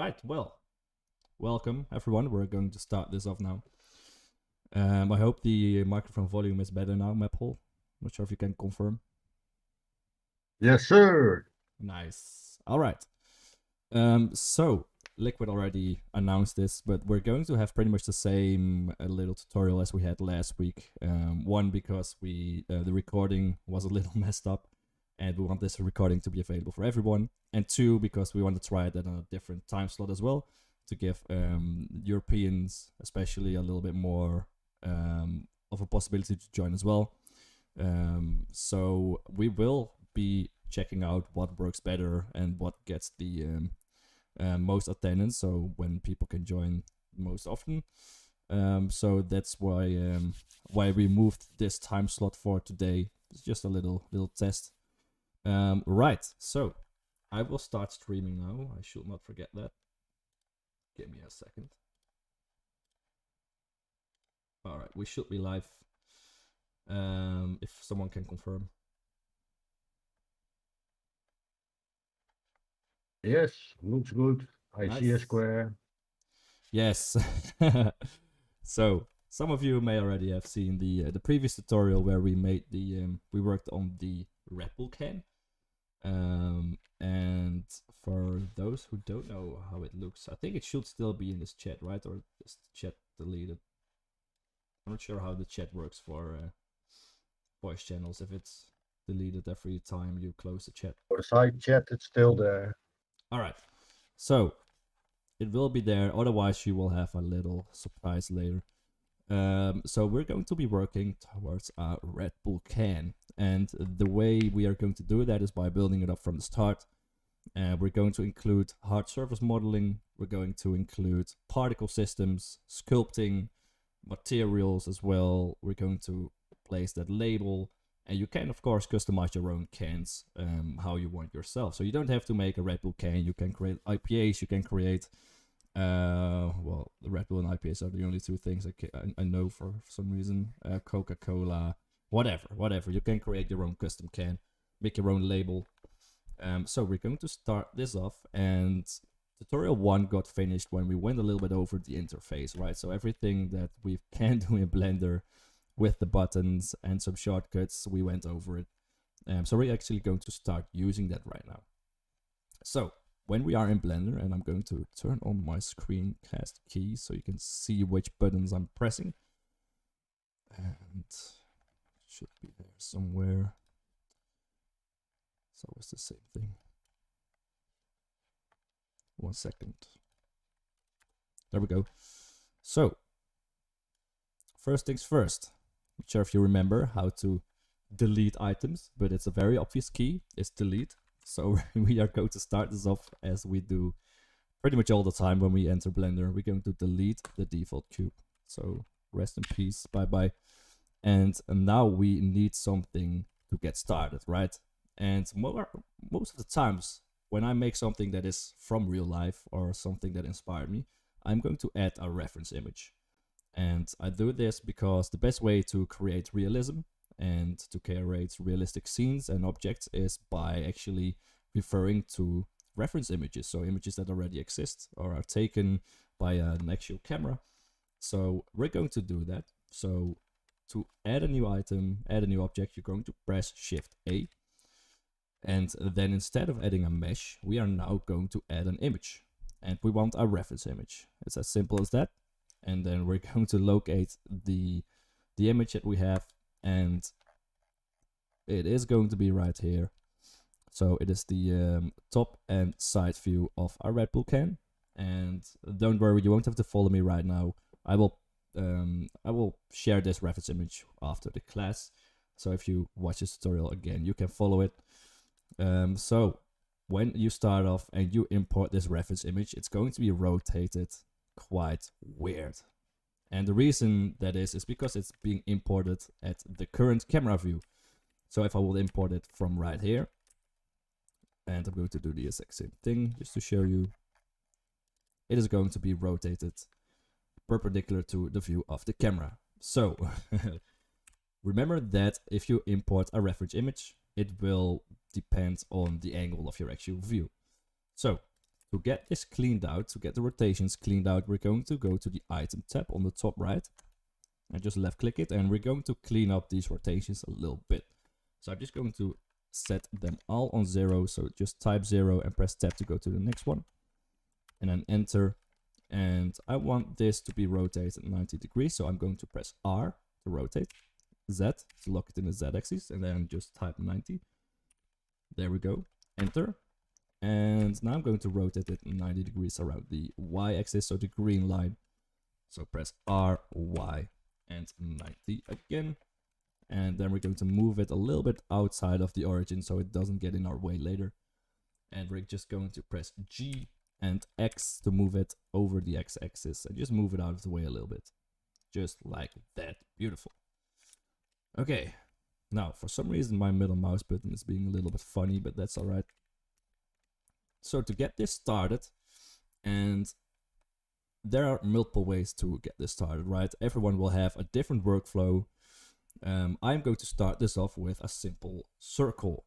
Right, well, welcome everyone. We're going to start this off now. I hope the microphone volume is better now, Maple. Not sure if you can confirm. Yes, sir. Nice. All right. So Liquid already announced this, but we're going to have pretty much the same little tutorial as we had last week. One because the recording was a little messed up, and we want this recording to be available for everyone. And two, because we want to try it at a different time slot as well, to give Europeans, especially, a little bit more of a possibility to join as well. So we will be checking out what works better and what gets the most attendance, so when people can join most often. So that's why we moved this time slot for today. It's just a little test. Right, so I will start streaming now. I should not forget that. Give me a second. All right, we should be live. If someone can confirm. Yes, looks good. I see a Nice. square. Yes. So some of you may already have seen the previous tutorial where we worked on the Red Bull can. And for those who don't know how it looks, I think it should still be in this chat, right? Or is the chat deleted? I'm not sure how the chat works for voice channels. If it's deleted every time you close the chat. For the side chat, it's still there. All right. So it will be there. Otherwise, you will have a little surprise later. So we're going to be working towards a Red Bull can, and the way we are going to do that is by building it up from the start. We're going to include hard surface modeling. We're going to include particle systems, sculpting, materials as well. We're going to place that label, and you can of course customize your own cans how you want yourself. So you don't have to make a Red Bull can. You can create IPAs. You can create well, the Red Bull and IPAs are the only two things I know for some reason. Coca-Cola, whatever. You can create your own custom can, make your own label. So we're going to start this off, and tutorial 1 got finished when we went a little bit over the interface, right? So everything that we can do in Blender with the buttons and some shortcuts, we went over it. So we're actually going to start using that right now. So when we are in Blender, and I'm going to turn on my screencast key so you can see which buttons I'm pressing. And it should be there somewhere. It's always the same thing. 1 second. There we go. So, first things first. I'm not sure if you remember how to delete items, but it's a very obvious key. It's delete. So we are going to start this off as we do pretty much all the time when we enter Blender. We're going to delete the default cube. So rest in peace, bye bye. And now we need something to get started, right? And most of the times when I make something that is from real life or something that inspired me, I'm going to add a reference image. And I do this because the best way to create realism and to create realistic scenes and objects is by actually referring to reference images, so images that already exist or are taken by an actual camera. So we're going to do that. So to add a new item, add a new object, you're going to press Shift A. And then instead of adding a mesh, we are now going to add an image. And we want a reference image. It's as simple as that. And then we're going to locate the image that we have, and it is going to be right here. So it is the top and side view of our Red Bull can. And don't worry, you won't have to follow me right now. I will share this reference image after the class. So if you watch this tutorial again, you can follow it. So when you start off and you import this reference image, it's going to be rotated quite weird. And the reason that is because it's being imported at the current camera view. So if I will import it from right here, and I'm going to do the exact same thing just to show you, it is going to be rotated perpendicular to the view of the camera. So remember that if you import a reference image, it will depend on the angle of your actual view. So To get this cleaned out, to get the rotations cleaned out, we're going to go to the item tab on the top right and just left click it, and we're going to clean up these rotations a little bit. So I'm just going to set them all on 0, so just type 0 and press tab to go to the next one, and then enter. And I want this to be rotated 90 degrees, so I'm going to press R to rotate, Z to lock it in the Z axis, and then just type 90. There we go, enter. And now I'm going to rotate it 90 degrees around the Y axis, so the green line. So press R, Y, and 90 again. And then we're going to move it a little bit outside of the origin so it doesn't get in our way later. And we're just going to press G and X to move it over the X axis and just move it out of the way a little bit. Just like that. Beautiful. Okay. Now, for some reason, my middle mouse button is being a little bit funny, but that's alright. So to get this started, and there are multiple ways to get this started, right? Everyone will have a different workflow. I'm going to start this off with a simple circle.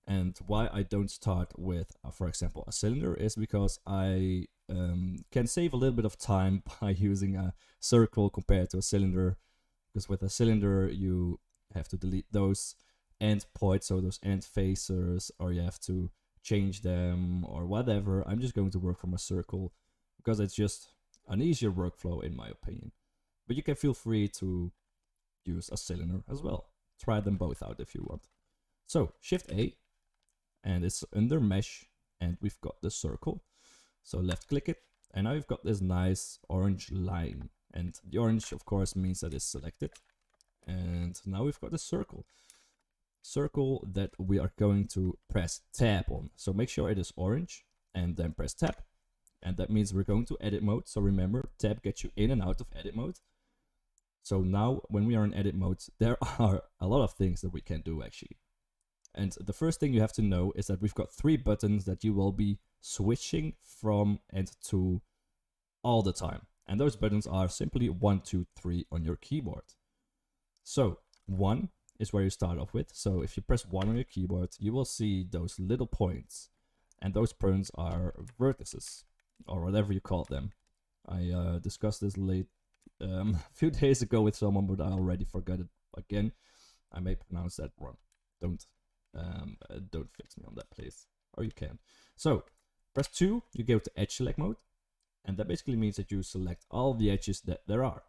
And why I don't start with, for example, a cylinder is because I can save a little bit of time by using a circle compared to a cylinder. Because with a cylinder, you have to delete those end points, so those end facers, or you have to change them or whatever. I'm just going to work from a circle because it's just an easier workflow in my opinion. But you can feel free to use a cylinder as well. Try them both out if you want. So Shift A, and it's under mesh, and we've got the circle. So left click it, and now we've got this nice orange line, and the orange of course means that it's selected. And now we've got the circle that we are going to press tab on. So make sure it is orange and then press tab. And that means we're going to edit mode. So remember, tab gets you in and out of edit mode. So now when we are in edit mode, there are a lot of things that we can do actually. And the first thing you have to know is that we've got 3 buttons that you will be switching from and to all the time. And those buttons are simply 1, 2, 3 on your keyboard. So 1 is where you start off with. So if you press 1 on your keyboard, you will see those little points. And those points are vertices, or whatever you call them. I discussed this a few days ago with someone, but I already forgot it again. I may pronounce that wrong. Don't fix me on that, please. Or you can. So press 2, you go to edge select mode. And that basically means that you select all the edges that there are.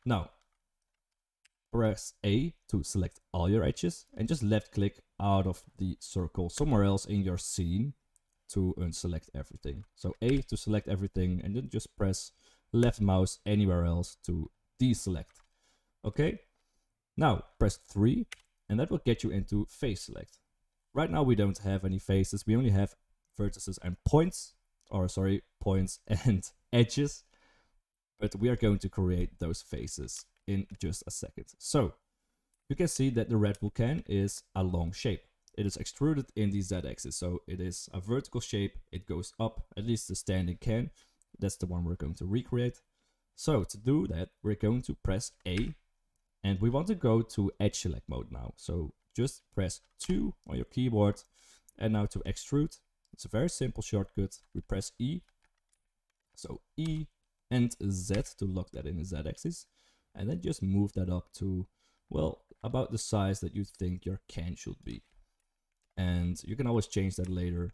Now, press A to select all your edges, and just left click out of the circle somewhere else in your scene to unselect everything. So A to select everything, and then just press left mouse anywhere else to deselect. Okay, now press 3, and that will get you into face select. Right now we don't have any faces, we only have vertices and points, or sorry, points and edges, but we are going to create those faces in just a second. So you can see that the Red Bull can is a long shape. It is extruded in the Z-axis, so it is a vertical shape. It goes up, at least the standing can. That's the one we're going to recreate. So to do that, we're going to press A, and we want to go to edge select mode now. So just press 2 on your keyboard, and now to extrude, it's a very simple shortcut. We press E, so E and Z to lock that in the Z-axis. And then just move that up to, well, about the size that you think your can should be. And you can always change that later.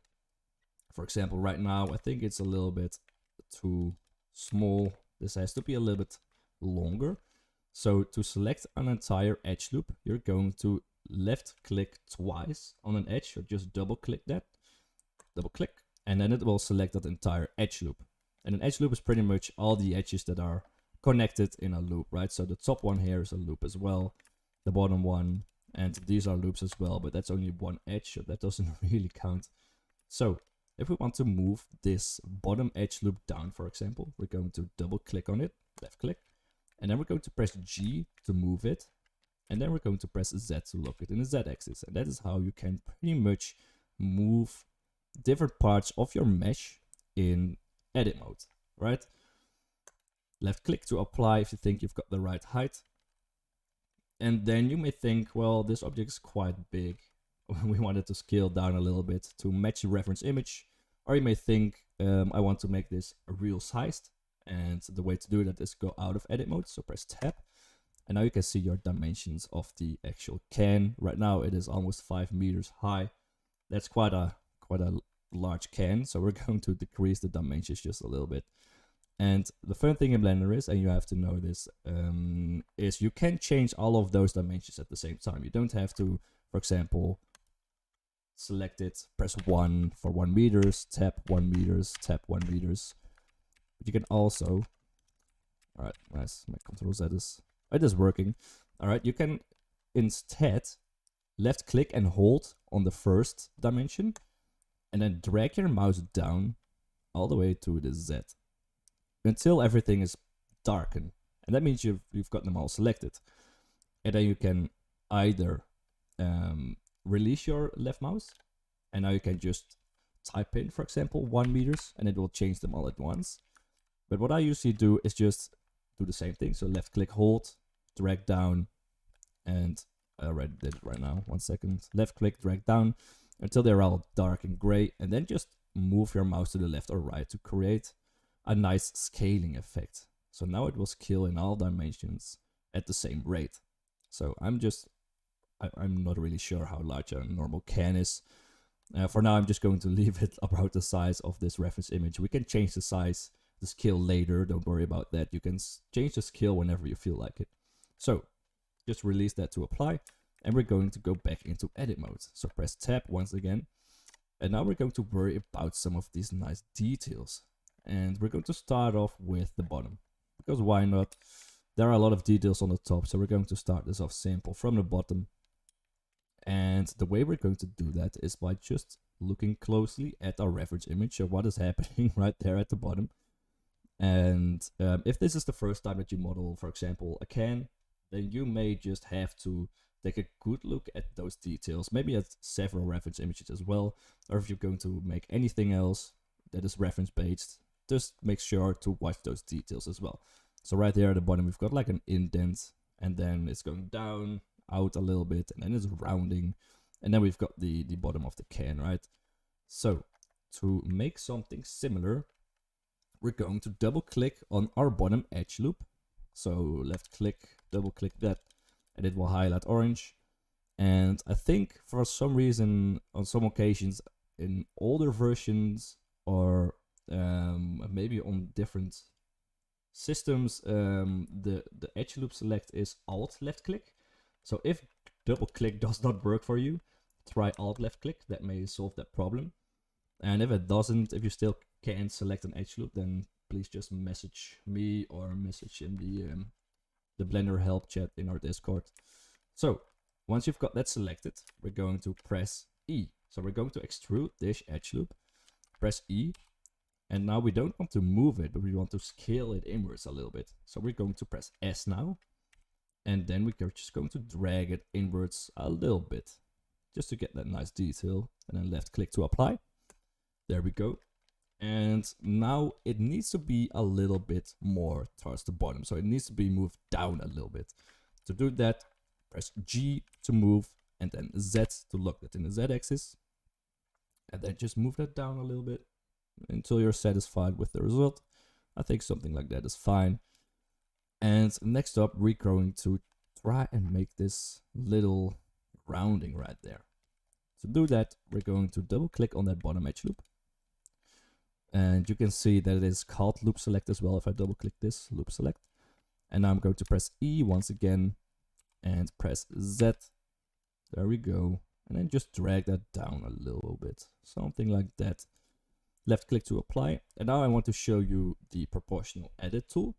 For example, right now, I think it's a little bit too small. This has to be a little bit longer. So to select an entire edge loop, you're going to left click twice on an edge, or just double click that. Double click, and then it will select that entire edge loop. And an edge loop is pretty much all the edges that are connected in a loop, right? So the top one here is a loop as well, the bottom one, and these are loops as well, but that's only one edge, so that doesn't really count. So if we want to move this bottom edge loop down, for example, we're going to double click on it, left click, and then we're going to press G to move it, and then we're going to press Z to lock it in the Z axis. And that is how you can pretty much move different parts of your mesh in edit mode, right? Left click to apply if you think you've got the right height. And then you may think, well, this object is quite big. We wanted to scale down a little bit to match the reference image. Or you may think, I want to make this real sized. And the way to do that is go out of edit mode. So press tab. And now you can see your dimensions of the actual can. Right now it is almost 5 meters high. That's quite a large can. So we're going to decrease the dimensions just a little bit. And the fun thing in Blender is, and you have to know this, is you can change all of those dimensions at the same time. You don't have to, for example, select it, press 1 for 1 meters, tap 1 meters, tap 1 meters. But you can also, alright, nice, my control Z is, it is working. Alright, you can instead left click and hold on the first dimension, and then drag your mouse down all the way to the Z until everything is darkened. And that means you've got them all selected. And then you can either release your left mouse, and now you can just type in, for example, 1 meters, and it will change them all at once. But what I usually do is just do the same thing. So left click, hold, drag down, and I already did it right now. 1 second. Left click, drag down until they're all dark and gray, and then just move your mouse to the left or right to create a nice scaling effect. So now it will scale in all dimensions at the same rate. So I'm not really sure how large a normal can is. For now, I'm just going to leave it about the size of this reference image. We can change the size, the scale later. Don't worry about that. You can change the scale whenever you feel like it. So just release that to apply. And we're going to go back into edit mode. So press tab once again. And now we're going to worry about some of these nice details. And we're going to start off with the bottom. Because why not? There are a lot of details on the top. So we're going to start this off simple from the bottom. And the way we're going to do that is by just looking closely at our reference image of what is happening right there at the bottom. And if this is the first time that you model, for example, a can, then you may just have to take a good look at those details, maybe at several reference images as well. Or if you're going to make anything else that is reference based, just make sure to watch those details as well. So right there at the bottom, we've got like an indent, and then it's going down, out a little bit, and then it's rounding, and then we've got the bottom of the can, right? So to make something similar, we're going to double click on our bottom edge loop. So left click, double click that, and it will highlight orange. And I think for some reason, on some occasions in older versions, or maybe on different systems, the edge loop select is alt left click. So if double click does not work for you, try alt left click. That may solve that problem. And if it doesn't, if you still can't select an edge loop, then please just message me or message in the Blender help chat in our Discord. So once you've got that selected, we're going to press E. So we're going to extrude this edge loop. Press E. And now we don't want to move it, but we want to scale it inwards a little bit. So we're going to press S now. And then we're just going to drag it inwards a little bit, just to get that nice detail. And then left click to apply. There we go. And now it needs to be a little bit more towards the bottom. So it needs to be moved down a little bit. To do that, press G to move, and then Z to lock that in the Z axis. And then just move that down a little bit until you're satisfied with the result. I think something like that is fine. And next up, we're going to try and make this little rounding right there. To do that, we're going to double click on that bottom edge loop. And you can see that it is called loop select as well. If I double click this, loop select. And now I'm going to press E once again and press Z. There we go. And then just drag that down a little bit. Something like that. Left click to apply. And now I want to show you the proportional edit tool.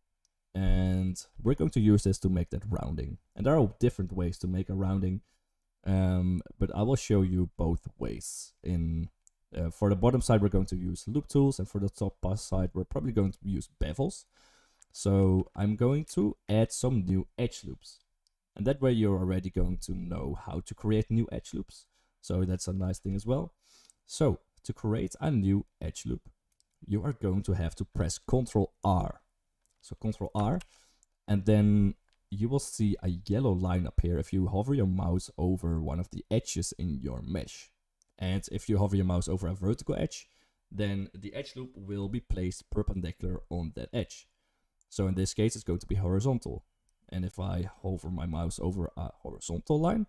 And we're going to use this to make that rounding. And there are different ways to make a rounding. But I will show you both ways. For the bottom side, we're going to use loop tools. And for the top side, we're probably going to use bevels. So I'm going to add some new edge loops. And that way you're already going to know how to create new edge loops. So that's a nice thing as well. So to create a new edge loop, you are going to have to press Ctrl R. So Ctrl R, and then you will see a yellow line appear if you hover your mouse over one of the edges in your mesh. And if you hover your mouse over a vertical edge, then the edge loop will be placed perpendicular on that edge. So in this case, it's going to be horizontal. And if I hover my mouse over a horizontal line,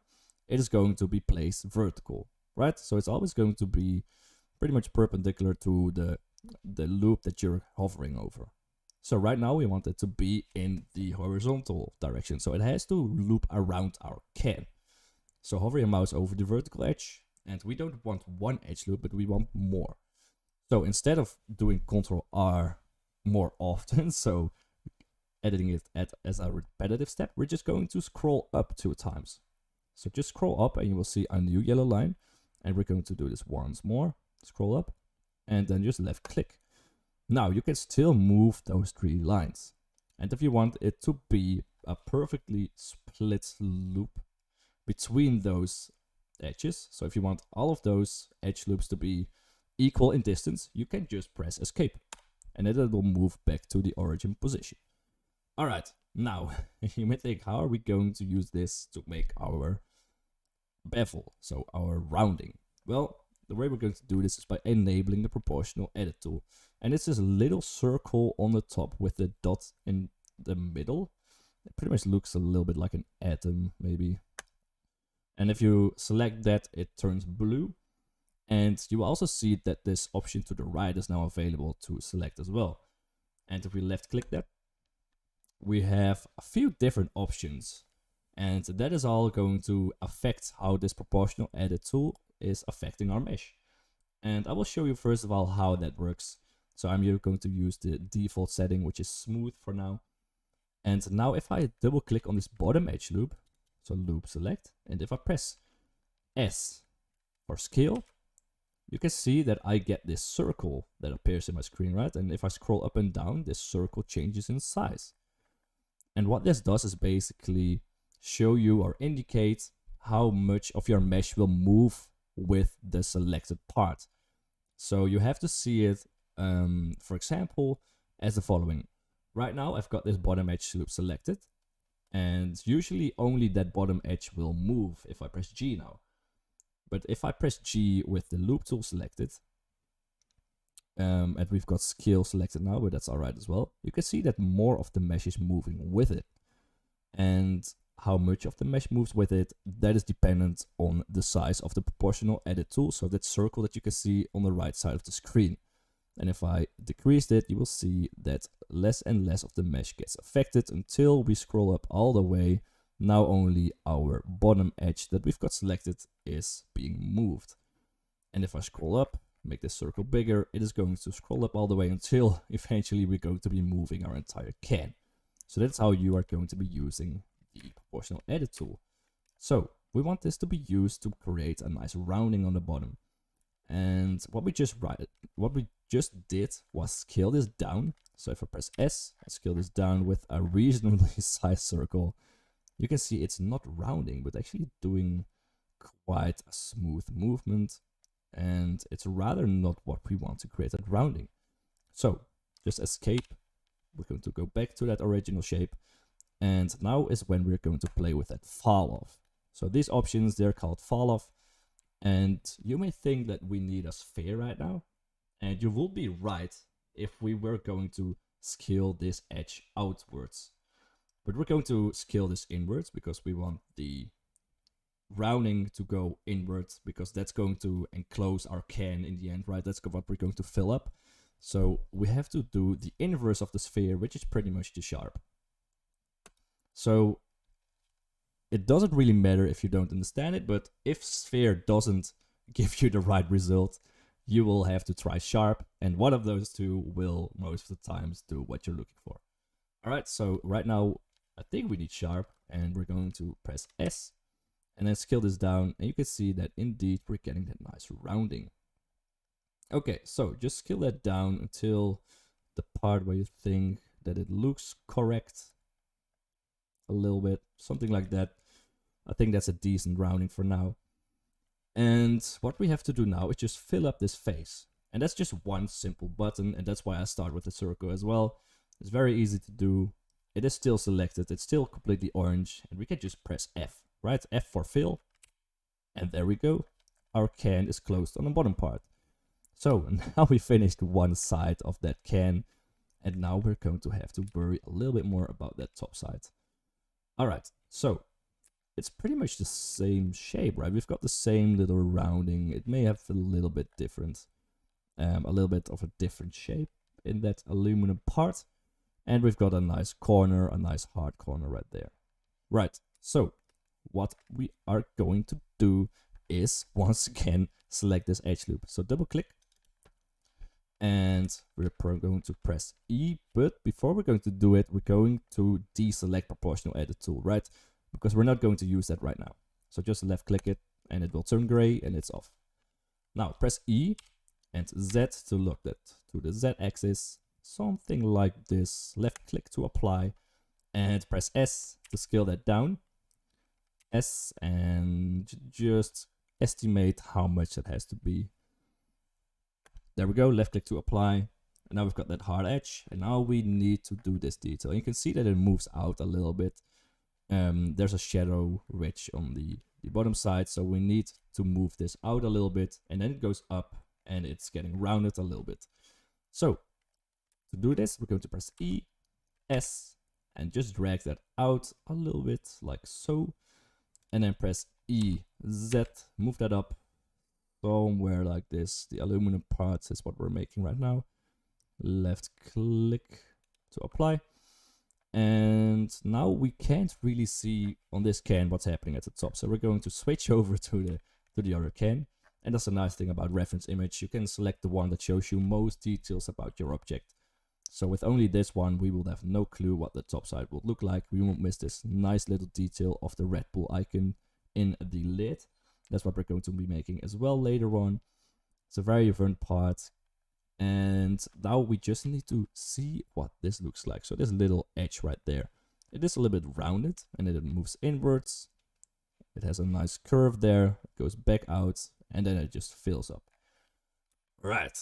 it is going to be placed vertical, right? So it's always going to be pretty much perpendicular to the loop that you're hovering over. So right now we want it to be in the horizontal direction. So it has to loop around our can. So hover your mouse over the vertical edge, and we don't want one edge loop, but we want more. So instead of doing Ctrl R more often, so editing it as a repetitive step, we're just going to scroll up 2 times. So just scroll up and you will see a new yellow line. And we're going to do this once more. Scroll up and then just left click. Now you can still move those 3 lines. And if you want it to be a perfectly split loop between those edges, so if you want all of those edge loops to be equal in distance, you can just press escape and it will move back to the origin position. Alright, now you may think, how are we going to use this to make our bevel, so our rounding? Well, the way we're going to do this is by enabling the proportional edit tool. And it's this little circle on the top with the dot in the middle. It pretty much looks a little bit like an atom, maybe. And if you select that, it turns blue. And you will also see that this option to the right is now available to select as well. And if we left click that, we have a few different options. And that is all going to affect how this proportional edit tool is affecting our mesh. And I will show you first of all how that works. So I'm here going to use the default setting, which is smooth for now. And now if I double click on this bottom edge loop, so loop select, and if I press S for scale, you can see that I get this circle that appears in my screen, right? And if I scroll up and down, this circle changes in size. And what this does is basically show you or indicate how much of your mesh will move with the selected part. So you have to see it, for example, as the following. Right now I've got this bottom edge loop selected, and usually only that bottom edge will move if I press G now. But if I press G with the loop tool selected, and we've got scale selected now, but that's alright as well, you can see that more of the mesh is moving with it. And how much of the mesh moves with it, that is dependent on the size of the proportional edit tool, so that circle that you can see on the right side of the screen. And if I decrease it, you will see that less and less of the mesh gets affected until we scroll up all the way. Now only our bottom edge that we've got selected is being moved. And if I scroll up, make this circle bigger, it is going to scroll up all the way until eventually we're going to be moving our entire can. So that's how you are going to be using the proportional edit tool. So we want this to be used to create a nice rounding on the bottom. And what we just did was scale this down. So if I press S, I scale this down with a reasonably sized circle. You can see it's not rounding, but actually doing quite a smooth movement. And it's rather not what we want to create that rounding. So just escape. We're going to go back to that original shape. And now is when we're going to play with that fall off. So these options, they're called fall off. And you may think that we need a sphere right now. And you will be right if we were going to scale this edge outwards. But we're going to scale this inwards because we want the rounding to go inwards, because that's going to enclose our can in the end, right? That's what we're going to fill up. So we have to do the inverse of the sphere, which is pretty much the sharp. So it doesn't really matter if you don't understand it, but if sphere doesn't give you the right result, you will have to try sharp, and one of those two will most of the times do what you're looking for. Alright, so right now I think we need sharp, and we're going to press S and then scale this down, and you can see that indeed we're getting that nice rounding. Okay, so just scale that down until the part where you think that it looks correct. A little bit, something like that. I think that's a decent rounding for now. And what we have to do now is just fill up this face. And that's just one simple button, and that's why I start with the circle as well. It's very easy to do. It is still selected, it's still completely orange, and we can just press F, right? F for fill. And there we go. Our can is closed on the bottom part. So now we finished one side of that can, and now we're going to have to worry a little bit more about that top side. Alright, so it's pretty much the same shape, right? We've got the same little rounding. It may have a little bit different, a little bit of a different shape in that aluminum part. And we've got a nice corner, a nice hard corner right there. Right, so what we are going to do is once again select this edge loop. So double click, and we're going to press E, but before we're going to do it, we're going to deselect proportional edit tool, right? Because we're not going to use that right now. So just left click it and it will turn gray and it's off. Now press E and Z to lock that to the Z axis, something like this. Left click to apply and press S to scale that down. S, and just estimate how much it has to be. There we go, left click to apply. And now we've got that hard edge, and now we need to do this detail. And you can see that it moves out a little bit. There's a shadow ridge on the bottom side, so we need to move this out a little bit, and then it goes up and it's getting rounded a little bit. So to do this, we're going to press E, S, and just drag that out a little bit like so, and then press E, Z, move that up somewhere like this. The aluminum parts is what we're making right now. Left click to apply. And now we can't really see on this can what's happening at the top. So we're going to switch over to the other can. And that's a nice thing about reference image. You can select the one that shows you most details about your object. So with only this one, we will have no clue what the top side will look like. We won't miss this nice little detail of the Red Bull icon in the lid. That's what we're going to be making as well later on. It's a very fun part. And now we just need to see what this looks like. So this little edge right there, it is a little bit rounded and then it moves inwards. It has a nice curve there, it goes back out, and then it just fills up. Right,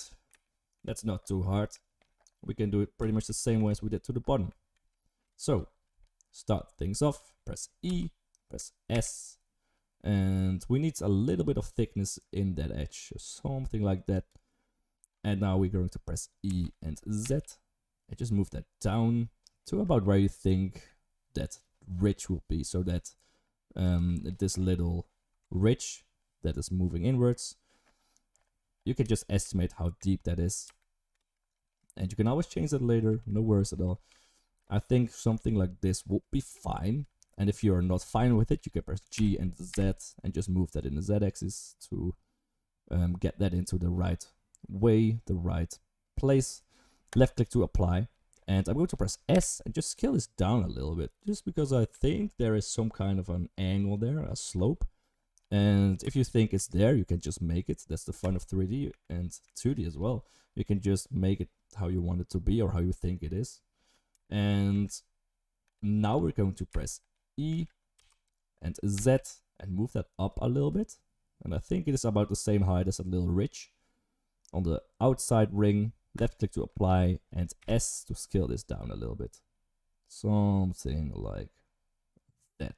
that's not too hard. We can do it pretty much the same way as we did to the bottom. So start things off, press E, press S, and we need a little bit of thickness in that edge, something like that. And now we're going to press E and Z and just move that down to about where you think that ridge will be, so that this little ridge that is moving inwards, you can just estimate how deep that is. And you can always change that later, no worries at all. I think something like this would be fine. And if you're not fine with it, you can press G and Z and just move that in the Z axis to get that into the right way, the right place. Left click to apply, and I'm going to press S and just scale this down a little bit, just because I think there is some kind of an angle there, a slope. And if you think it's there, you can just make it. That's the fun of 3D and 2D as well. You can just make it how you want it to be or how you think it is. And now we're going to press E and Z and move that up a little bit. And I think it is about the same height as a little ridge. On the outside ring, left click to apply, and S to scale this down a little bit. Something like that.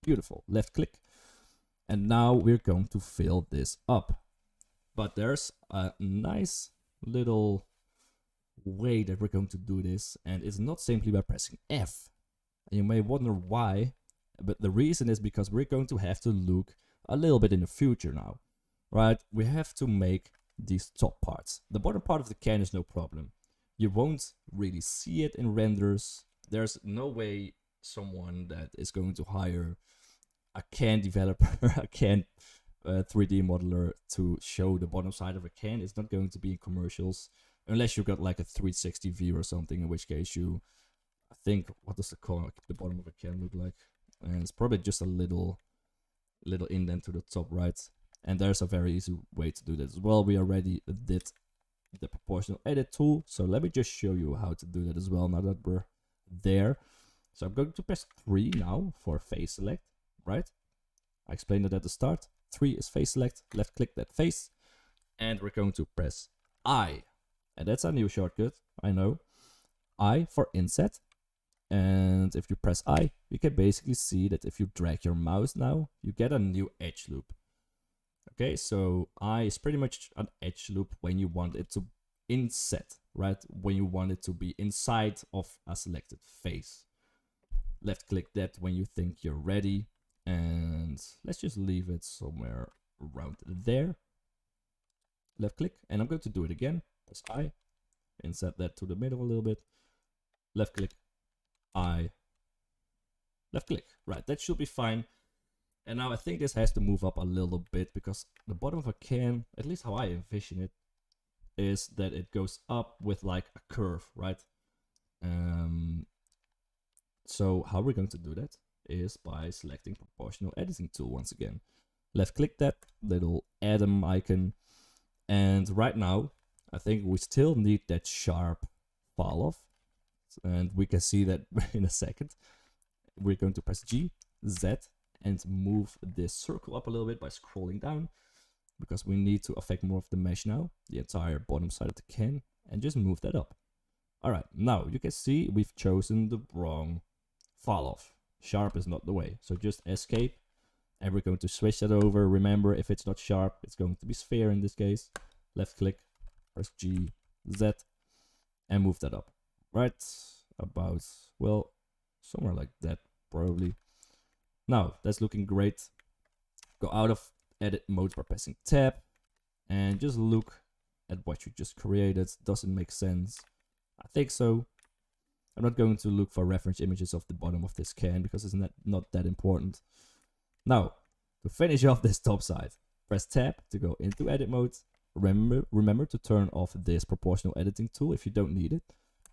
Beautiful. Left click. And now we're going to fill this up. But there's a nice little way that we're going to do this, and it's not simply by pressing F. And you may wonder why, but the reason is because we're going to have to look a little bit in the future now. Right, we have to make these top parts. The bottom part of the can is no problem. You won't really see it in renders. There's no way someone that is going to hire a can developer, a can 3D modeler to show the bottom side of a can. It's not going to be in commercials, unless you've got like a 360 view or something, in which case you, I think, what does the bottom of a can look like? And it's probably just a little indent to the top right. And there's a very easy way to do that as well. We already did the proportional edit tool. So let me just show you how to do that as well now that we're there. So I'm going to press 3 now for face select, right? I explained it at the start. 3 is face select, left click that face. And we're going to press I. And that's a new shortcut, I know. I for inset. And if you press I, you can basically see that if you drag your mouse now, you get a new edge loop. Okay, so I is pretty much an edge loop when you want it to inset, right? When you want it to be inside of a selected face. Left click that when you think you're ready, and let's just leave it somewhere around there. Left click, and I'm going to do it again. Press I, insert that to the middle a little bit. Left click, I, left click. Right, that should be fine. And now I think this has to move up a little bit because the bottom of a can, at least how I envision it, is that it goes up with like a curve, right? So how we're going to do that is by selecting proportional editing tool once again. Left click that little atom icon. And right now, I think we still need that sharp fall off. And we can see that in a second. We're going to press G, Z, and move this circle up a little bit by scrolling down, because we need to affect more of the mesh now, the entire bottom side of the can, and just move that up. Alright, now you can see we've chosen the wrong fall off. Sharp is not the way, so just escape, and we're going to switch that over. Remember, if it's not sharp, it's going to be sphere in this case. Left click, press G, Z, and move that up. Right about, well, somewhere like that, probably. Now, that's looking great. Go out of edit mode by pressing tab, and just look at what you just created. Does it make sense? I think so. I'm not going to look for reference images of the bottom of this can because it's not that important. Now, to finish off this top side, press tab to go into edit mode. Remember to turn off this proportional editing tool if you don't need it.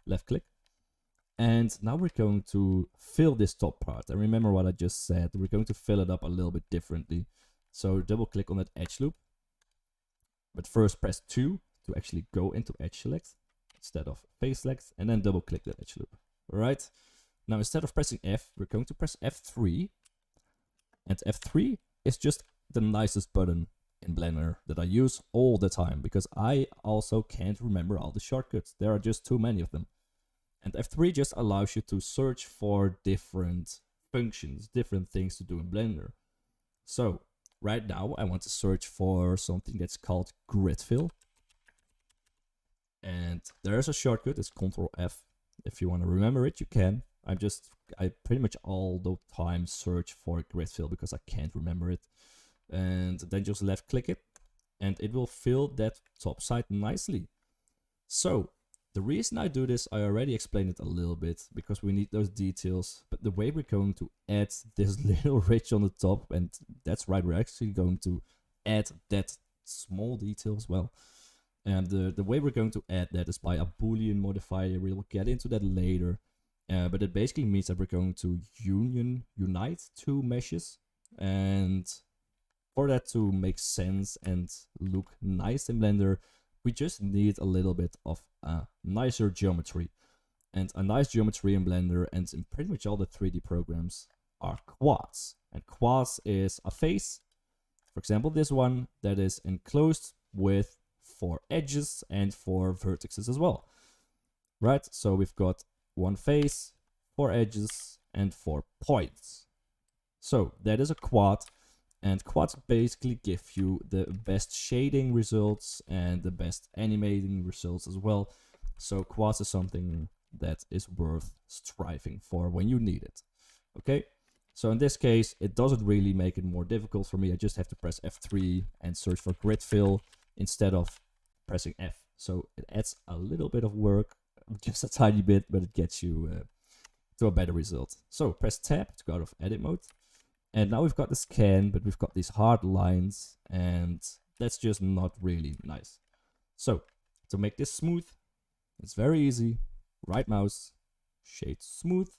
Left click. And now we're going to fill this top part. And remember what I just said, we're going to fill it up a little bit differently. So double click on that edge loop. But first press 2 to actually go into edge select instead of face select, and then double click that edge loop. Alright, now instead of pressing F, we're going to press F3. And F3 is just the nicest button in Blender that I use all the time, because I also can't remember all the shortcuts. There are just too many of them. And F3 just allows you to search for different functions, different things to do in Blender. So right now I want to search for something that's called grid fill. And there's a shortcut, it's Ctrl F. If you want to remember it, you can. I pretty much all the time search for grid fill because I can't remember it. And then just left click it, and it will fill that top side nicely. So the reason I do this, I already explained it a little bit, because we need those details. But the way we're going to add this little ridge on the top, and that's right, we're actually going to add that small detail as well. And the way we're going to add that is by a Boolean modifier. We'll get into that later. But it basically means that we're going to unite two meshes. And for that to make sense and look nice in Blender, we just need a little bit of a nicer geometry. And a nice geometry in Blender and in pretty much all the 3D programs are quads. And quads is a face, for example this one, that is enclosed with 4 edges and 4 vertices as well. Right, so we've got one face, 4 edges, and 4 points. So that is a quad. And quads basically give you the best shading results and the best animating results as well. So quads is something that is worth striving for when you need it. Okay, so in this case, it doesn't really make it more difficult for me. I just have to press F3 and search for grid fill instead of pressing F. So it adds a little bit of work, just a tiny bit, but it gets you to a better result. So press tab to go out of edit mode. And now we've got the scan, but we've got these hard lines, and that's just not really nice. So to make this smooth, it's very easy. Right mouse, shade smooth.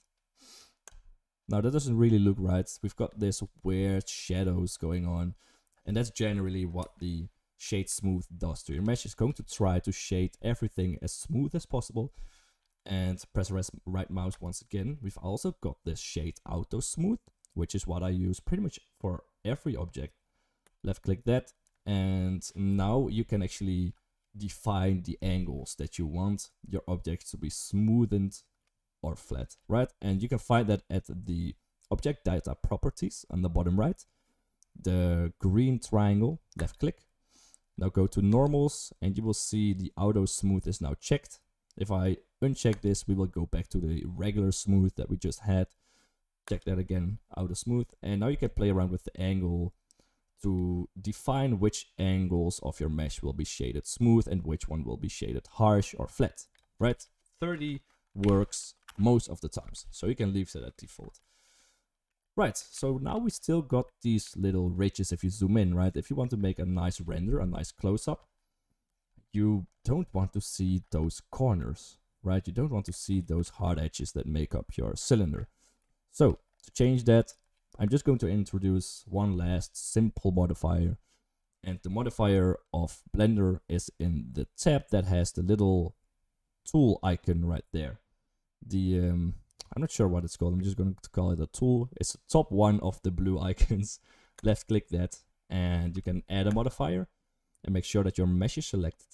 Now that doesn't really look right. We've got this weird shadows going on, and that's generally what the shade smooth does to your mesh. It's going to try to shade everything as smooth as possible. And press right mouse once again. We've also got this shade auto smooth, which is what I use pretty much for every object. Left click that, and now you can actually define the angles that you want your object to be smoothened or flat, right? And you can find that at the object data properties on the bottom right. the green triangle, left click. Now go to normals and you will see the auto smooth is now checked. If I uncheck this, we will go back to the regular smooth that we just had. Check that again, auto smooth. And now you can play around with the angle to define which angles of your mesh will be shaded smooth and which one will be shaded harsh or flat, right? 30 works most of the times, so you can leave that at default. Right, so now we still got these little ridges if you zoom in, right? If you want to make a nice render, a nice close-up, you don't want to see those corners, right? You don't want to see those hard edges that make up your cylinder. So, to change that, I'm just going to introduce one last simple modifier. And the modifier of Blender is in the tab that has the little tool icon right there. I'm not sure what it's called. I'm just going to call it a tool. It's the top one of the blue icons. Left click that and you can add a modifier and make sure that your mesh is selected.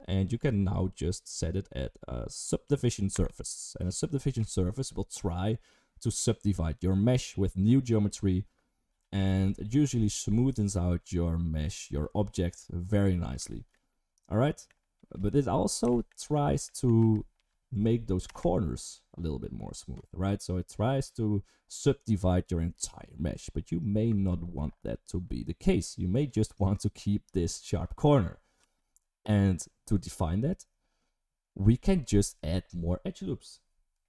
And you can now just set it at a subdivision surface. And a subdivision surface will try to subdivide your mesh with new geometry, and it usually smoothens out your mesh, your object, very nicely. Alright? But it also tries to make those corners a little bit more smooth, right? So it tries to subdivide your entire mesh, but you may not want that to be the case. You may just want to keep this sharp corner. And to define that, we can just add more edge loops.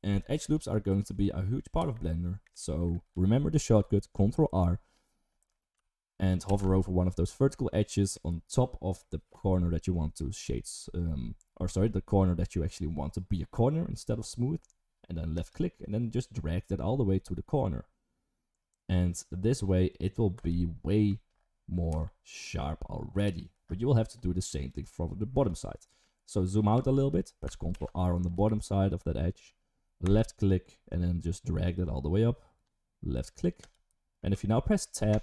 And edge loops are going to be a huge part of Blender. So remember the shortcut, Ctrl R, and hover over one of those vertical edges on top of the corner that you want to shade, the corner that you actually want to be a corner instead of smooth, and then left click, and then just drag that all the way to the corner. And this way it will be way more sharp already, but you will have to do the same thing from the bottom side. So zoom out a little bit, press Ctrl R on the bottom side of that edge, left click, and then just drag that all the way up, left click. And if you now press tab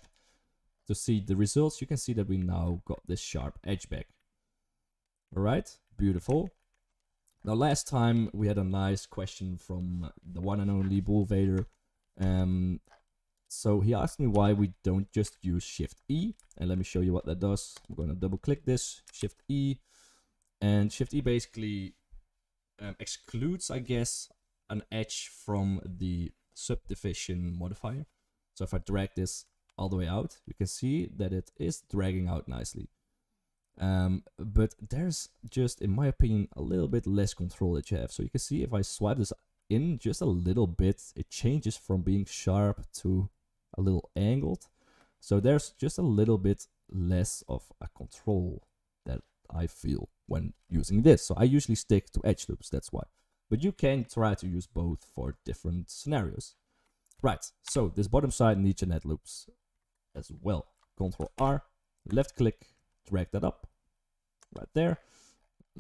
to see the results, you can see that we now got this sharp edge back. Alright, beautiful. Now last time we had a nice question from the one and only Bull Vader. So he asked me why we don't just use Shift E, and let me show you what that does. I'm going to double click this, Shift E, and Shift E basically excludes, I guess, an edge from the subdivision modifier. So if I drag this all the way out, you can see that it is dragging out nicely. But there's just, in my opinion, a little bit less control that you have. So you can see if I swipe this in just a little bit, it changes from being sharp to a little angled. So there's just a little bit less of a control that I feel when using this. So I usually stick to edge loops, that's why. But you can try to use both for different scenarios. Right, so this bottom side needs an edge loops as well. Ctrl R, left click, drag that up, right there.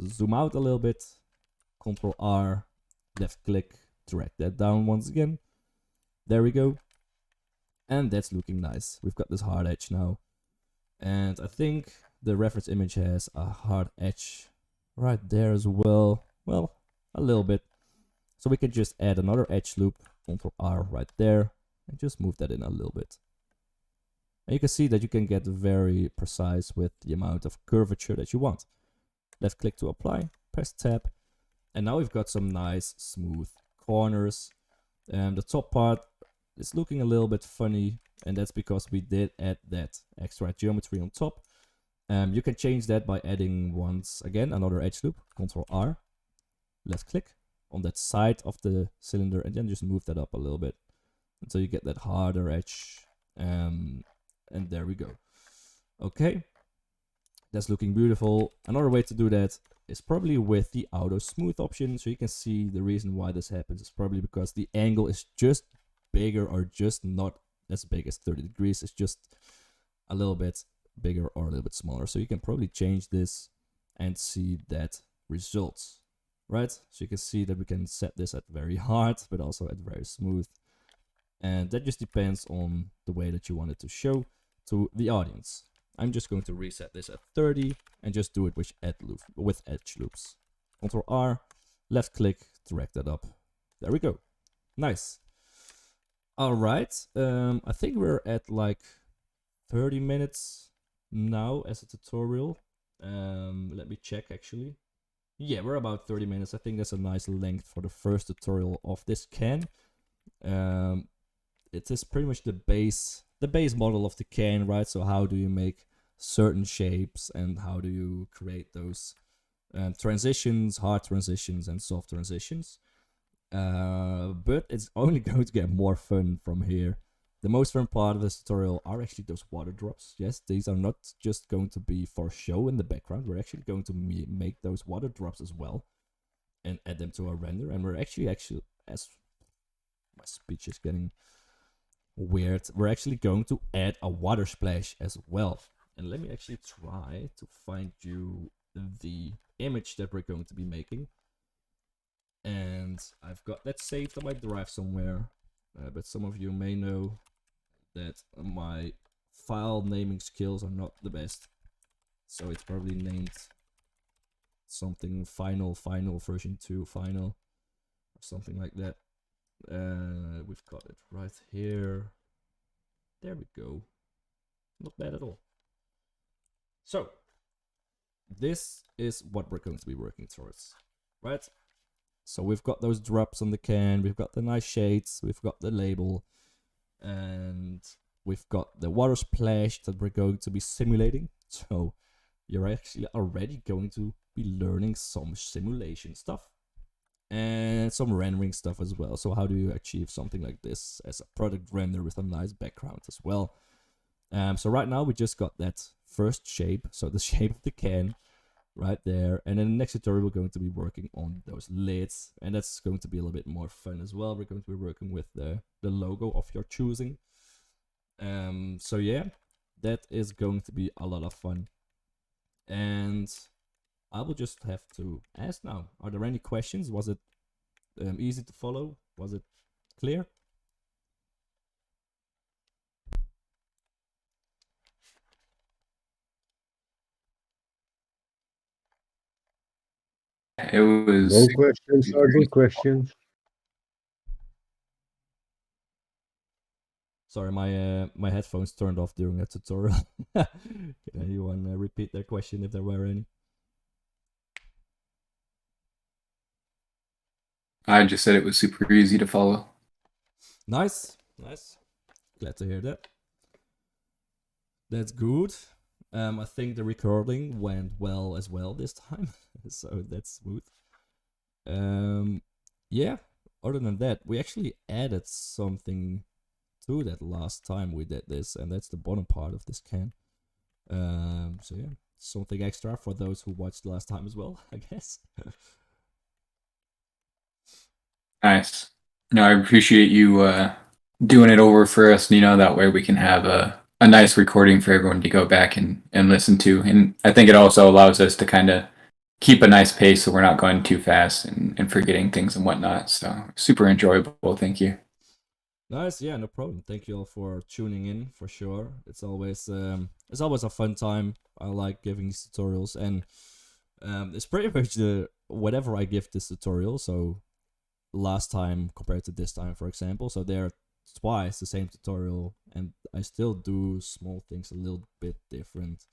Zoom out a little bit, Ctrl R, left click, drag that down once again. There we go. And that's looking nice. We've got this hard edge now. And I think the reference image has a hard edge right there as well. Well, a little bit. So we can just add another edge loop, Ctrl R right there, and just move that in a little bit. And you can see that you can get very precise with the amount of curvature that you want. Left click to apply, press tab, and now we've got some nice smooth corners. The top part is looking a little bit funny, and that's because we did add that extra geometry on top. You can change that by adding once again another edge loop, Ctrl R, left click on that side of the cylinder, and then just move that up a little bit until you get that harder edge. And there we go. Okay, that's looking beautiful. Another way to do that is probably with the auto smooth option. So you can see the reason why this happens is probably because the angle is just bigger, or just not as big as 30 degrees. It's just a little bit bigger or a little bit smaller. So you can probably change this and see that results, right? So you can see that we can set this at very hard, but also at very smooth. And that just depends on the way that you want it to show to the audience. I'm just going to reset this at 30 and just do it with edge loops. Ctrl R, left click, drag that up. There we go. Nice. All right. I think we're at like 30 minutes now as a tutorial. Let me check actually. Yeah, we're about 30 minutes. I think that's a nice length for the first tutorial of this can. It is pretty much the base model of the can, right? So how do you make certain shapes and how do you create those transitions, hard transitions and soft transitions. But it's only going to get more fun from here. The most fun part of this tutorial are actually those water drops. Yes, these are not just going to be for show in the background. We're actually going to make those water drops as well and add them to our render. And we're actually, as my speech is getting weird, we're actually going to add a water splash as well. And let me actually try to find you the image that we're going to be making. And I've got that saved on my drive somewhere. But some of you may know that my file naming skills are not the best. So it's probably named something final version 2 final or something like that. We've got it right here. There we go. Not bad at all. So this is what we're going to be working towards, right? So we've got those drops on the can, we've got the nice shades, we've got the label, and we've got the water splash that we're going to be simulating. So you're actually already going to be learning some simulation stuff and some rendering stuff as well. So how do you achieve something like this as a product render with a nice background as well? So right now we just got that first shape, so the shape of the can right there, and in the next tutorial we're going to be working on those lids, and that's going to be a little bit more fun as well. We're going to be working with the logo of your choosing. So yeah, that is going to be a lot of fun, and I will just have to ask now, are there any questions? Was it easy to follow? Was it clear? It was. No questions are good questions. Sorry, my headphones turned off during that tutorial. Can anyone repeat their question if there were any? I just said it was super easy to follow. Nice. Glad to hear that. That's good. I think the recording went well as well this time, so that's smooth. Yeah. Other than that, we actually added something to that last time we did this, and that's the bottom part of this can. So yeah, something extra for those who watched last time as well, I guess. Nice. No, I appreciate you doing it over for us. That way we can have a nice recording for everyone to go back and listen to. And I think it also allows us to kind of keep a nice pace so we're not going too fast and forgetting things and whatnot. So super enjoyable. Thank you. Nice, yeah, no problem. Thank you all for tuning in for sure. It's always a fun time. I like giving these tutorials, and it's pretty much whatever I give this tutorial. So last time compared to this time, for example, so they're twice the same tutorial, and I still do small things a little bit different.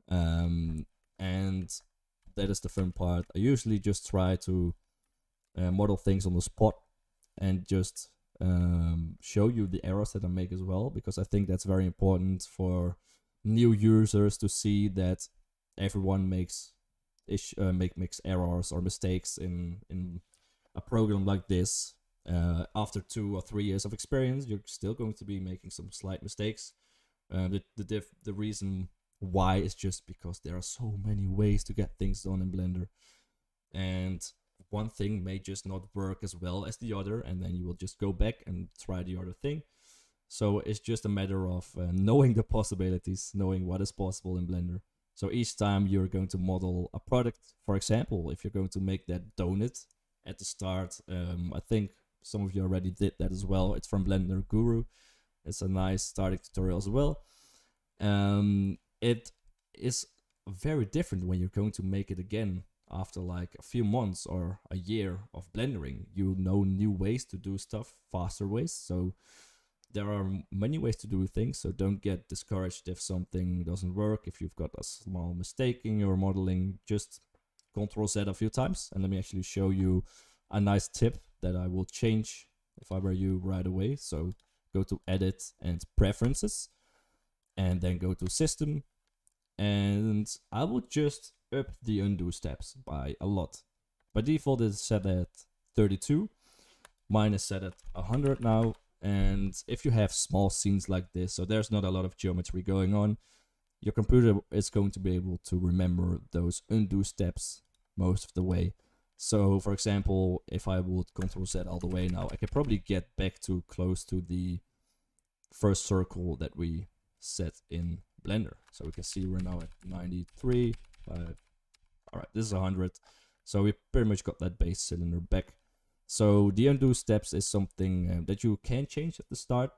And that is the fun part. I usually just try to model things on the spot and just show you the errors that I make as well, because I think that's very important for new users to see that everyone makes errors or mistakes in a program like this. After 2 or 3 years of experience, you're still going to be making some slight mistakes. The reason why is just because there are so many ways to get things done in Blender, and one thing may just not work as well as the other, and then you will just go back and try the other thing. So it's just a matter of knowing the possibilities, knowing what is possible in Blender. So each time you're going to model a product, for example, if you're going to make that donut at the start, I think some of you already did that as well. It's from Blender Guru. It's a nice starting tutorial as well. It is very different when you're going to make it again after like a few months or a year of blendering. You know new ways to do stuff, faster ways. So there are many ways to do things, so don't get discouraged if something doesn't work. If you've got a small mistake in your modeling, just Control Z a few times, and let me actually show you a nice tip that I will change if I were you right away. So go to Edit and Preferences, and then go to System, and I will just up the undo steps by a lot. By default, it's set at 32. Mine is set at 100 now. And if you have small scenes like this, so there's not a lot of geometry going on, your computer is going to be able to remember those undo steps most of the way. So for example, if I would Control Z all the way now, I could probably get back to close to the first circle that we set in Blender. So we can see we're now at 93. All right, this is 100. So we pretty much got that base cylinder back. So the undo steps is something that you can change at the start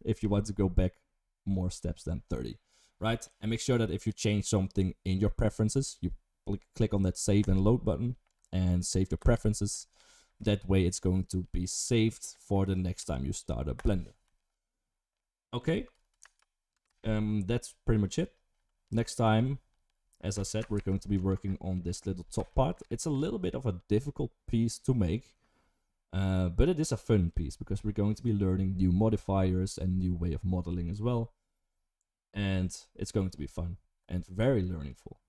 if you want to go back more steps than 30, right? And make sure that if you change something in your preferences, you click on that save and load button and save your preferences. That way it's going to be saved for the next time you start a Blender. Okay, that's pretty much it. Next time, as I said, we're going to be working on this little top part. It's a little bit of a difficult piece to make, but it is a fun piece because we're going to be learning new modifiers and new way of modeling as well. And it's going to be fun and very learnful.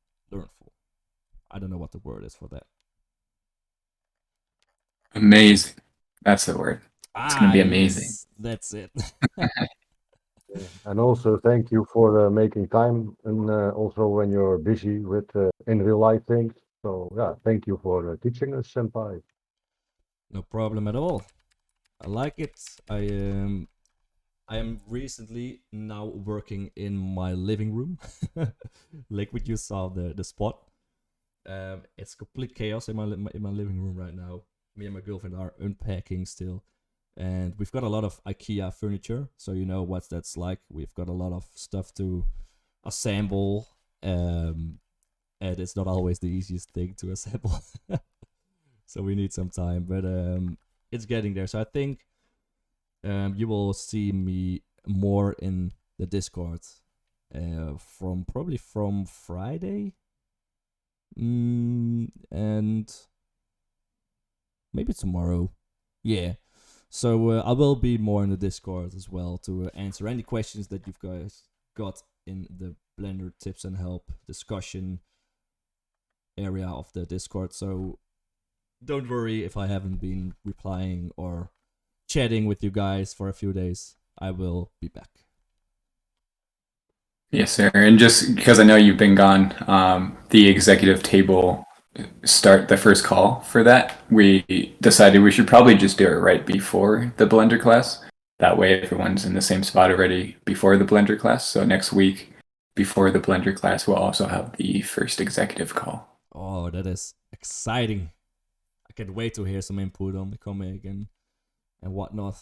I don't know what the word is for that. Amazing. That's the word. It's going to be amazing. Yes, that's it. And also thank you for making time, and also when you're busy with in real life things. So yeah, thank you for teaching us, Senpai. No problem at all. I like it. I am recently now working in my living room. Like what you saw the spot. It's complete chaos in my living room right now. Me and my girlfriend are unpacking still. And we've got a lot of IKEA furniture, so you know what that's like. We've got a lot of stuff to assemble, and it's not always the easiest thing to assemble. So we need some time, but it's getting there. So I think you will see me more in the Discord probably from Friday, and maybe tomorrow. Yeah. So I will be more in the Discord as well to answer any questions that you guys got in the Blender tips and help discussion area of the Discord. So don't worry if I haven't been replying or chatting with you guys for a few days. I will be back. Yes, sir. And just because I know you've been gone, the executive table start the first call for that, we decided we should probably just do it right before the Blender class. That way everyone's in the same spot already before the Blender class. So next week, before the Blender class, we'll also have the first executive call. Oh, that is exciting. I can't wait to hear some input on the comic and whatnot.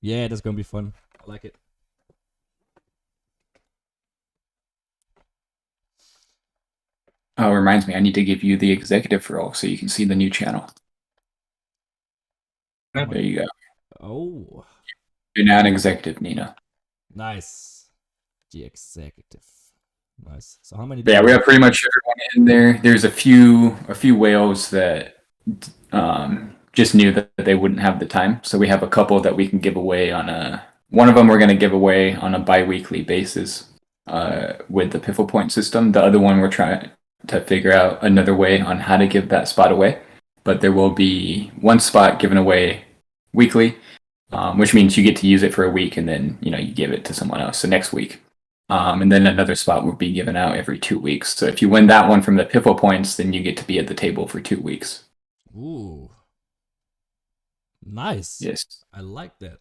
Yeah, that's gonna be fun. I like it. Oh, reminds me, I need to give you the executive role so you can see the new channel. There you go. Oh, You're now an executive, Nina. nice. The executive. Nice. So how many? Yeah, we have pretty much everyone in there. There's a few whales that just knew that they wouldn't have the time. So we have a couple that we can give away on one of them we're going to give away on a bi-weekly basis with the Piffle Point system. The other one we're trying to figure out another way on how to give that spot away. But there will be one spot given away weekly, which means you get to use it for a week and then you give it to someone else. So next week. And then another spot will be given out every 2 weeks. So if you win that one from the Piffle Points, then you get to be at the table for 2 weeks. Ooh. Nice. Yes. I like that.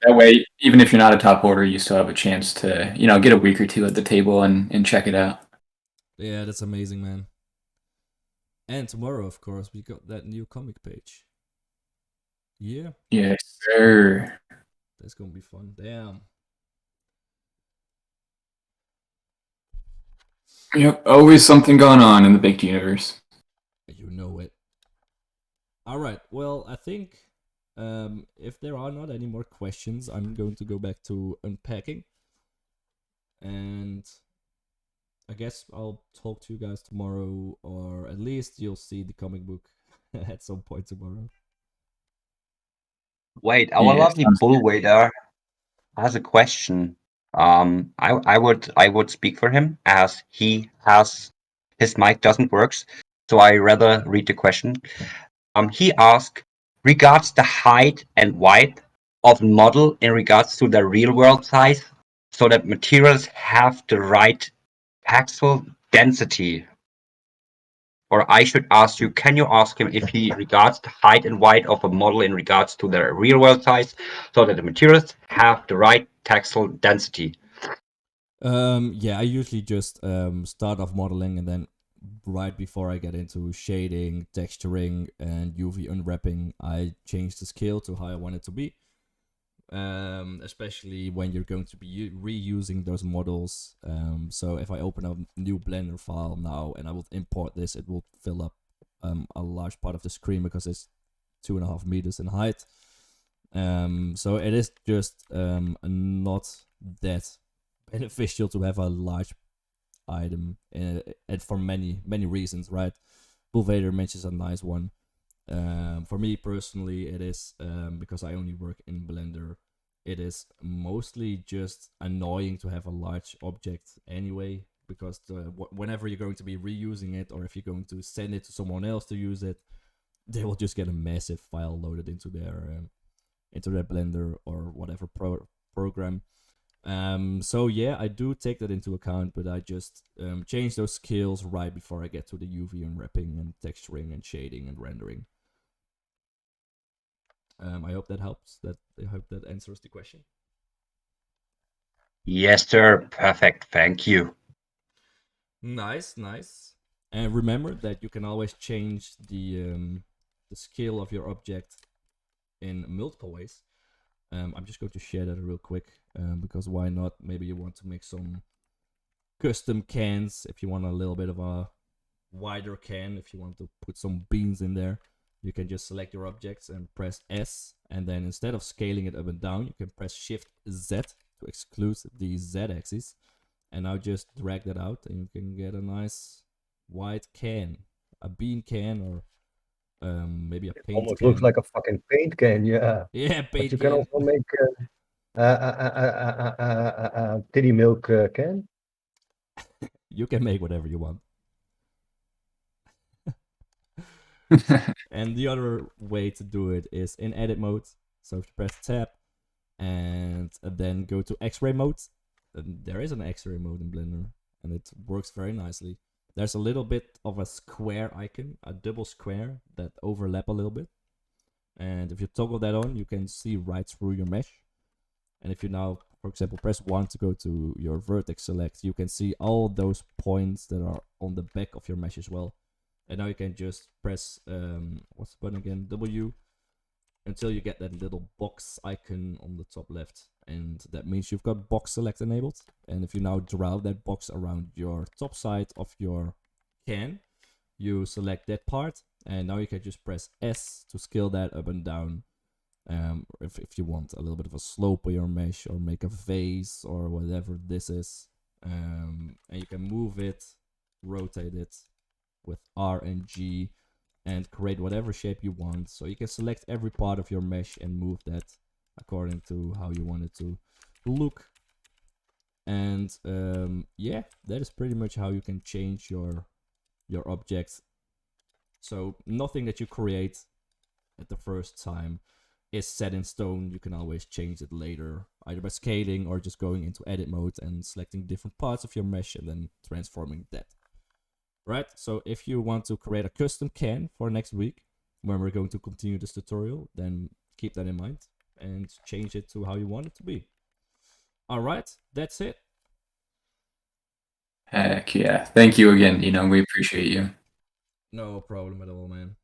That way, even if you're not a top order, you still have a chance to, get a week or two at the table and check it out. Yeah, that's amazing, man. And tomorrow, of course, we got that new comic page. Yeah. Yes, sir. That's gonna be fun. Damn. Yep, always something going on in the baked universe. You know it. All right. Well, I think If there are not any more questions, I'm going to go back to unpacking. And I guess I'll talk to you guys tomorrow, or at least you'll see the comic book at some point tomorrow. Wait, our Yeah, lovely sounds bull waiter has a question. I would speak for him as he has his mic doesn't works, so I rather read the question. He asked regards the height and weight of model in regards to the real world size, so that materials have the right pixel density. Or I should ask you, can you ask him if he regards the height and weight of a model in regards to their real world size, so that the materials have the right textile density? Yeah, I usually just start off modeling, and then right before I get into shading, texturing, and UV unwrapping, I change the scale to how I want it to be. Especially when you're going to be reusing those models. So if I open a new Blender file now and I will import this, it will fill up a large part of the screen because it's 2.5 meters in height. So it is just not that beneficial to have a large item, and for many reasons, right? Bull Vader mentions a nice one. For me personally, it is because I only work in Blender. It is mostly just annoying to have a large object anyway, because whenever you're going to be reusing it, or if you're going to send it to someone else to use it, they will just get a massive file loaded into their Blender or whatever program. So yeah, I do take that into account, but I just change those scales right before I get to the UV unwrapping and texturing and shading and rendering. I hope that helps. I hope that answers the question. Yes, sir. Perfect. Thank you. Nice. And remember that you can always change the scale of your object in multiple ways. I'm just going to share that real quick, because why not? Maybe you want to make some custom cans if you want a little bit of a wider can, if you want to put some beans in there. You can just select your objects and press S, and then instead of scaling it up and down, you can press Shift Z to exclude the Z axis, and now just drag that out, and you can get a nice wide can, a bean can, or maybe a paint Almost can. looks like a fucking paint can, yeah. Yeah, But paint you can. can also make titty milk can. You can make whatever you want. And the other way to do it is in edit mode. So if you press tab and then go to X-ray mode, there is an X-ray mode in Blender, and it works very nicely. There's a little bit of a square icon, a double square that overlap a little bit. And if you toggle that on, you can see right through your mesh. And if you now, for example, press 1 to go to your vertex select, you can see all those points that are on the back of your mesh as well. And now you can just press, what's the button again? W, until you get that little box icon on the top left. And that means you've got box select enabled. And if you now draw that box around your top side of your can, you select that part. And now you can just press S to scale that up and down. If you want a little bit of a slope of your mesh, or make a vase, or whatever this is. And you can move it, rotate it with R and G, and create whatever shape you want. So you can select every part of your mesh and move that according to how you want it to look. And yeah, that is pretty much how you can change your objects. So nothing that you create at the first time is set in stone. You can always change it later, either by scaling or just going into edit mode and selecting different parts of your mesh and then transforming that. Right, so if you want to create a custom can for next week, when we're going to continue this tutorial, then keep that in mind and change it to how you want it to be. Alright, that's it. Heck yeah. Thank you again, Dino. We appreciate you. No problem at all, man.